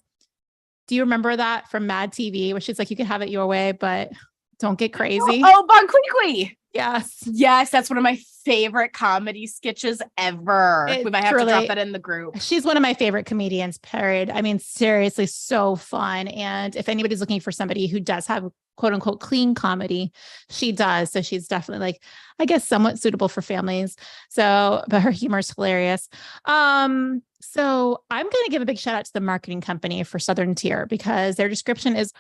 do you remember that from Mad TV, where she's like, you can have it your way, but don't get crazy. Oh, Bon Qui. Yes, that's one of my favorite comedy sketches ever. We might have to drop that in the group. She's one of my favorite comedians, period. I mean, seriously, so fun. And if anybody's looking for somebody who does have quote unquote clean comedy, she does. So she's definitely, like, I guess, somewhat suitable for families. So, but her humor is hilarious. So I'm going to give a big shout out to the marketing company for Southern Tier, because their description is,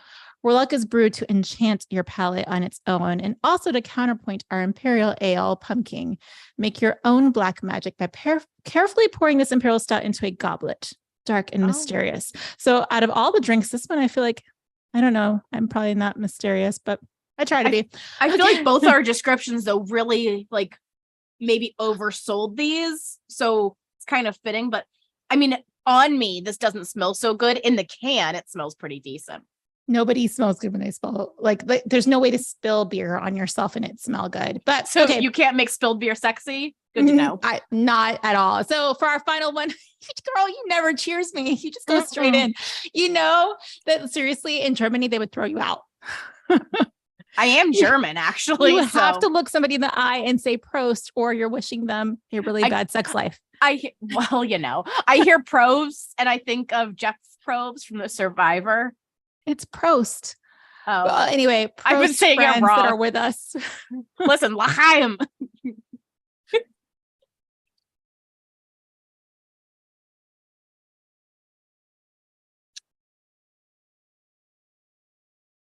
Warlock is brewed to enchant your palate on its own, and also to counterpoint our Imperial Ale pumpkin. Make your own black magic by carefully pouring this Imperial Stout into a goblet, dark and mysterious. So out of all the drinks, this one, I feel like, I don't know, I'm probably not mysterious, but I try to be. I feel like both our descriptions, though, really like maybe oversold these. So it's kind of fitting, but I mean, on me, this doesn't smell so good. In the can, it smells pretty decent. Nobody smells good when they spill. Like, there's no way to spill beer on yourself and it smell good. But so you can't make spilled beer sexy. Good to know. Not at all. So for our final one, girl, you never cheers me. You just go straight in. You know that seriously, in Germany, they would throw you out. I am German, actually. You have to look somebody in the eye and say Prost, or you're wishing them a really bad sex life. I hear Probst, and I think of Jeff Probst from The Survivor. It's Prost. Oh, well, anyway, Prost, I've been saying it wrong. That are with us. Listen, L'chaim.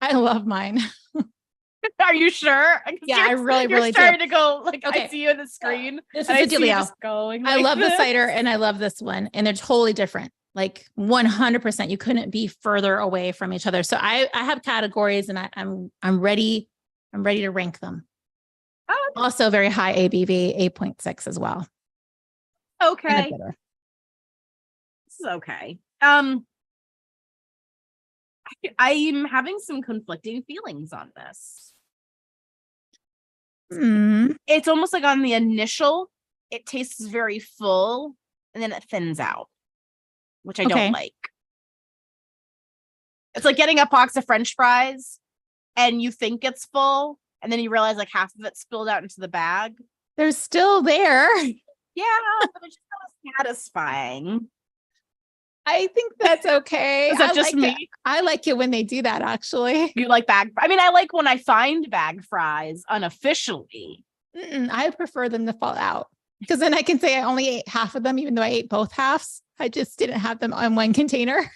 I love mine. Are you sure? Yeah, I really you're starting to go, like, okay. I see you on the screen. This is a dealio. Going I love the cider and I love this one, and they're totally different. Like 100%, you couldn't be further away from each other. So I have categories, and I'm ready. I'm ready to rank them. Oh, also very high ABV, 8.6 as well. Okay. This is okay. I'm having some conflicting feelings on this. Mm. It's almost like on the initial, it tastes very full and then it thins out, which I don't like. It's like getting a box of French fries and you think it's full and then you realize like half of it spilled out into the bag. They're still there. Yeah, but it's just not satisfying. I think that's okay. Is that just like me? It. I like it when they do that, actually. You like bag? I mean, I like when I find bag fries unofficially. I prefer them to fall out because then I can say I only ate half of them, even though I ate both halves. I just didn't have them on one container.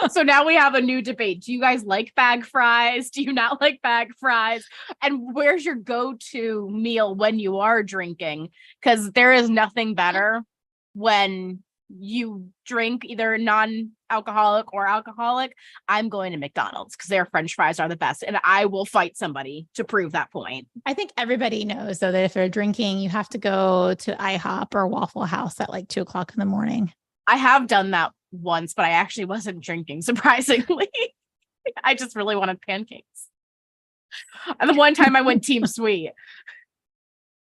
So now we have a new debate. Do you guys like bag fries? Do you not like bag fries? And where's your go-to meal when you are drinking? Because there is nothing better when you drink either non-alcoholic or alcoholic. I'm going to McDonald's because their French fries are the best. And I will fight somebody to prove that point. I think everybody knows, though, that if they're drinking, you have to go to IHOP or Waffle House at like 2:00 in the morning. I have done that once, but I actually wasn't drinking, surprisingly. I just really wanted pancakes. And the one time I went Team Sweet.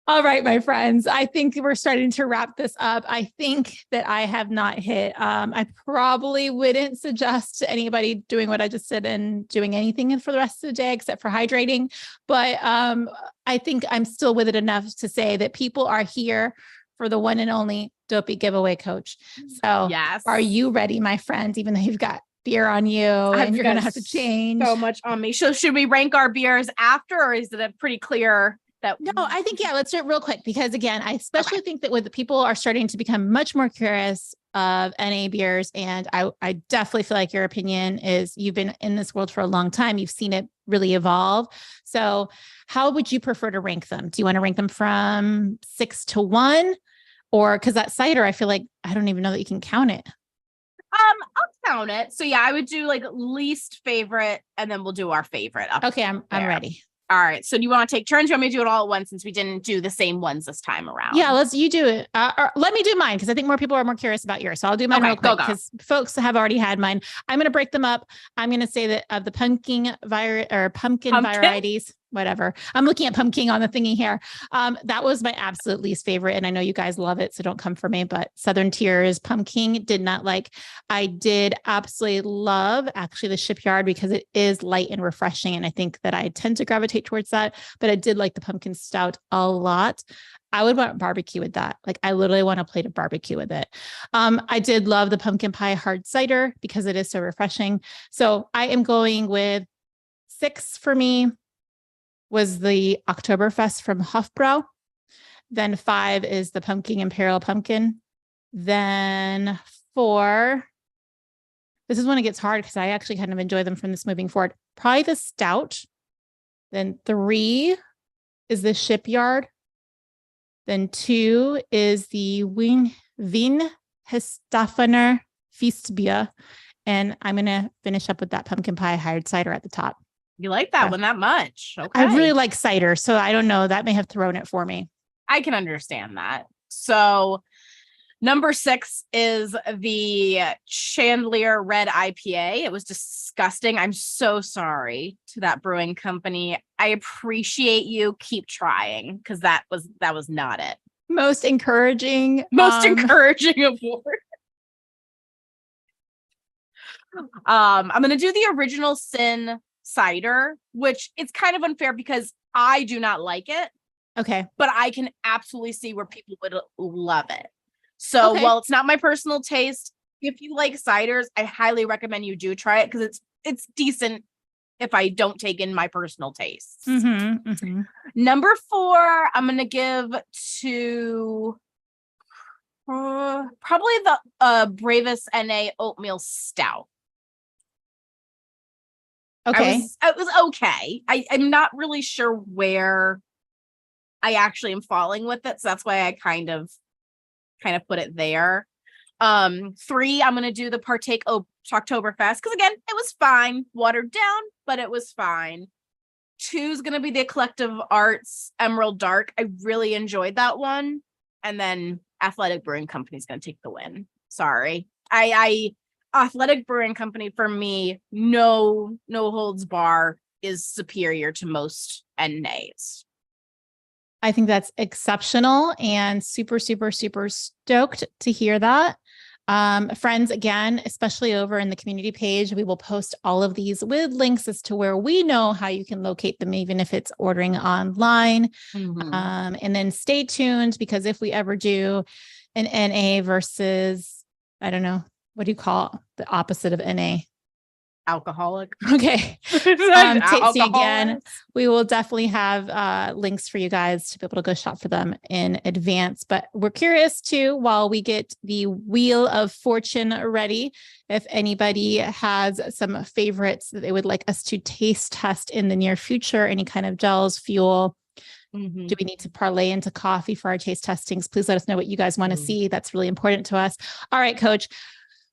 All right, my friends, I think we're starting to wrap this up. I think that I have not hit. I probably wouldn't suggest to anybody doing what I just did and doing anything for the rest of the day except for hydrating. But I think I'm still with it enough to say that people are here for the one and only Dopey giveaway coach. So yes. Are you ready, my friend? Even though you've got beer on you and you're going to have to change so much on me. So should we rank our beers after, or is it a pretty clear that? No, I think, let's do it real quick, because again, I especially think that with the people are starting to become much more curious of NA beers. And I definitely feel like your opinion is, you've been in this world for a long time. You've seen it really evolve. So how would you prefer to rank them? Do you want to rank them from 6 to 1? Or because that cider, I feel like I don't even know that you can count it. I'll count it. So yeah, I would do like least favorite, and then we'll do our favorite. Okay, I'm ready. All right. So do you want to take turns? You want me to do it all at once since we didn't do the same ones this time around? Yeah, you do it. Or let me do mine, because I think more people are more curious about yours. So I'll do mine real quick because folks have already had mine. I'm going to break them up. I'm going to say that of the pumpkin varieties, whatever. I'm looking at pumpkin on the thingy here. That was my absolute least favorite. And I know you guys love it, so don't come for me, but Southern Tier's pumpkin did not like. I did absolutely love actually the Shipyard, because it is light and refreshing. And I think that I tend to gravitate towards that, but I did like the pumpkin stout a lot. I would want barbecue with that. Like, I literally want a plate of barbecue with it. I did love the pumpkin pie hard cider because it is so refreshing. So I am going with 6 for me was the Oktoberfest from Hofbrau. Then 5 is the pumpkin Imperial Pumpkin. Then 4, this is when it gets hard because I actually kind of enjoy them from this moving forward. Probably the Stout. Then 3 is the Shipyard. Then 2 is the Wien Hestafener Feastbier. And I'm going to finish up with that pumpkin pie hard cider at the top. You like that one that much? Okay. I really like cider, so I don't know. That may have thrown it for me. I can understand that. So number 6 is the Chandelier Red IPA. It was disgusting. I'm so sorry to that brewing company. I appreciate you. Keep trying, because that was not it. Most encouraging award. I'm going to do the Original Sin cider, which it's kind of unfair because I do not like it. Okay. But I can absolutely see where people would love it. So while it's not my personal taste, if you like ciders, I highly recommend you do try it, because it's decent if I don't take in my personal tastes. Mm-hmm, mm-hmm. Number 4, I'm going to give to probably the Bravest NA Oatmeal Stout. Okay. It was okay. I'm not really sure where I actually am falling with it. So that's why I kind of put it there. 3, I'm going to do the Partake Oktoberfest, because again, it was fine, watered down, but it was fine. 2 is going to be the Collective Arts Emerald Dark. I really enjoyed that one. And then Athletic Brewing Company is going to take the win. Sorry. I Athletic Brewing Company, for me, no holds bar is superior to most NAs. I think that's exceptional and super, super, super stoked to hear that. Friends, again, especially over in the community page, we will post all of these with links as to where we know how you can locate them, even if it's ordering online. And then stay tuned, because if we ever do an NA versus, I don't know, what do you call it? The opposite of NA? Alcoholic. Okay. Tasty again. We will definitely have links for you guys to be able to go shop for them in advance. But we're curious too, while we get the Wheel of Fortune ready, if anybody has some favorites that they would like us to taste test in the near future, any kind of gels, fuel. Do we need to parlay into coffee for our taste testings? Please let us know what you guys want to see. That's really important to us. All right, Coach.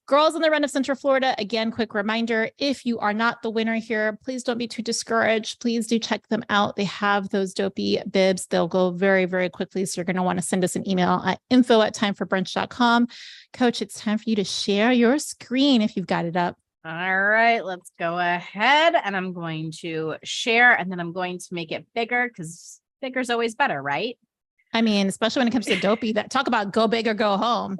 Girls on the Run of Central Florida, again, quick reminder, if you are not the winner here, please don't be too discouraged. Please do check them out. They have those Dopey bibs. They'll go very, very quickly. So you're going to want to send us an email at info@timeforbrunch.com. Coach, it's time for you to share your screen if you've got it up. All right, let's go ahead. And I'm going to share, and then I'm going to make it bigger, because bigger is always better, right? I mean, especially when it comes to Dopey, that talk about go big or go home.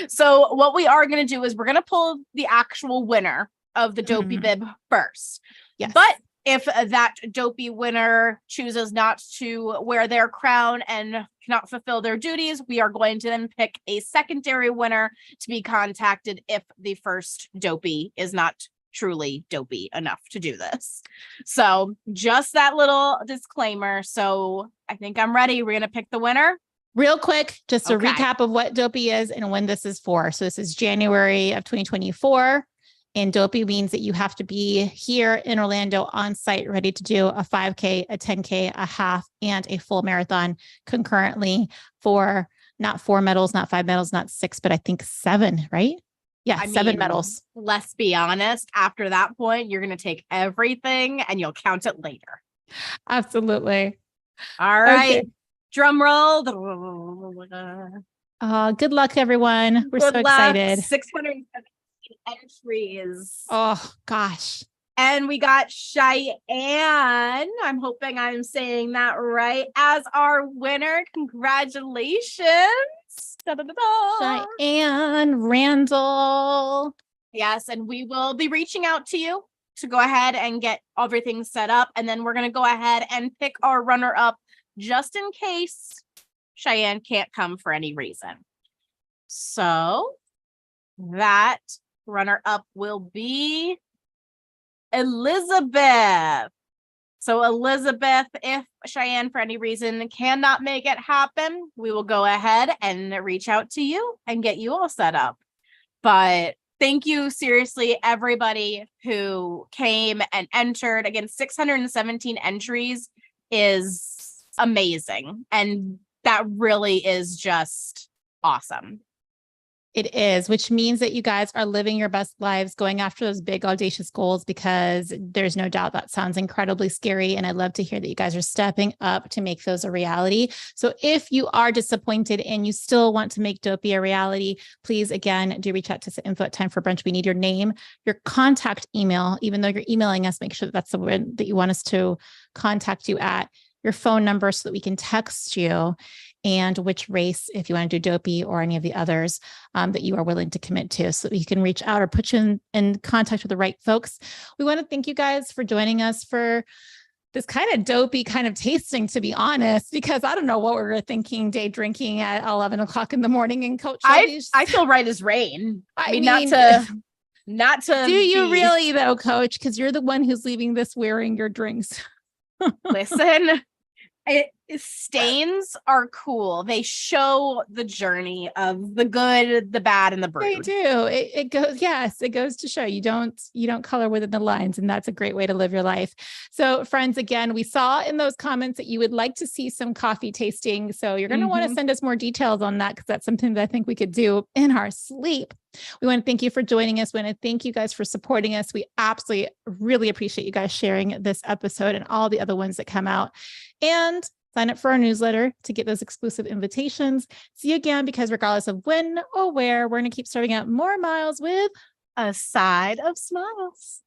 So what we are going to do is we're going to pull the actual winner of the Dopey bib first. Yes. But if that Dopey winner chooses not to wear their crown and cannot fulfill their duties, we are going to then pick a secondary winner to be contacted if the first Dopey is not truly dopey enough to do this. So just that little disclaimer. So I think I'm ready. We're going to pick the winner. Real quick, just a recap of what Dopey is and when this is for. So this is January of 2024. And Dopey means that you have to be here in Orlando on site, ready to do a 5K, a 10K, a half, and a full marathon concurrently for not 4 medals, not 5 medals, not 6, but I think 7, right? Yeah, 7 medals. Let's be honest. After that point, you're going to take everything and you'll count it later. Absolutely. All right. Okay. Drum roll. Good luck, everyone. We're so excited. 617 entries. Oh, gosh. And we got Cheyenne. I'm hoping I'm saying that right, as our winner. Congratulations. Cheyenne Randall. Yes, and we will be reaching out to you to go ahead and get everything set up. And then we're going to go ahead and pick our runner-up just in case Cheyenne can't come for any reason. So that runner-up will be Elizabeth. So Elizabeth, if Cheyenne for any reason cannot make it happen, we will go ahead and reach out to you and get you all set up. But thank you, seriously, everybody who came and entered. Again, 617 entries is amazing. And that really is just awesome. It is, which means that you guys are living your best lives, going after those big, audacious goals, because there's no doubt that sounds incredibly scary. And I'd love to hear that you guys are stepping up to make those a reality. So if you are disappointed and you still want to make Dopey a reality, please, again, do reach out to us at info@timeforbrunch. We need your name, your contact email. Even though you're emailing us, make sure that that's the one that you want us to contact you at, your phone number so that we can text you, and which race, if you want to do Dopey or any of the others that you are willing to commit to, so that we can reach out or put you in contact with the right folks. We want to thank you guys for joining us for this kind of Dopey kind of tasting, to be honest, because I don't know what we were thinking, day drinking at 11 o'clock in the morning. And Coach, I feel right as rain. I mean, not to. Do you really though, Coach? Because you're the one who's leaving this wearing your drinks. Listen. Stains are cool. They show the journey of the good, the bad, and the brewed. They do. It goes, yes, it goes to show you don't color within the lines, and that's a great way to live your life. So, friends, again, we saw in those comments that you would like to see some coffee tasting. So you're going to want to send us more details on that, because that's something that I think we could do in our sleep. We want to thank you for joining us. We want to thank you guys for supporting us. We absolutely really appreciate you guys sharing this episode and all the other ones that come out. And sign up for our newsletter to get those exclusive invitations. See you again, because regardless of when or where, we're going to keep starting out more miles with A side of smiles.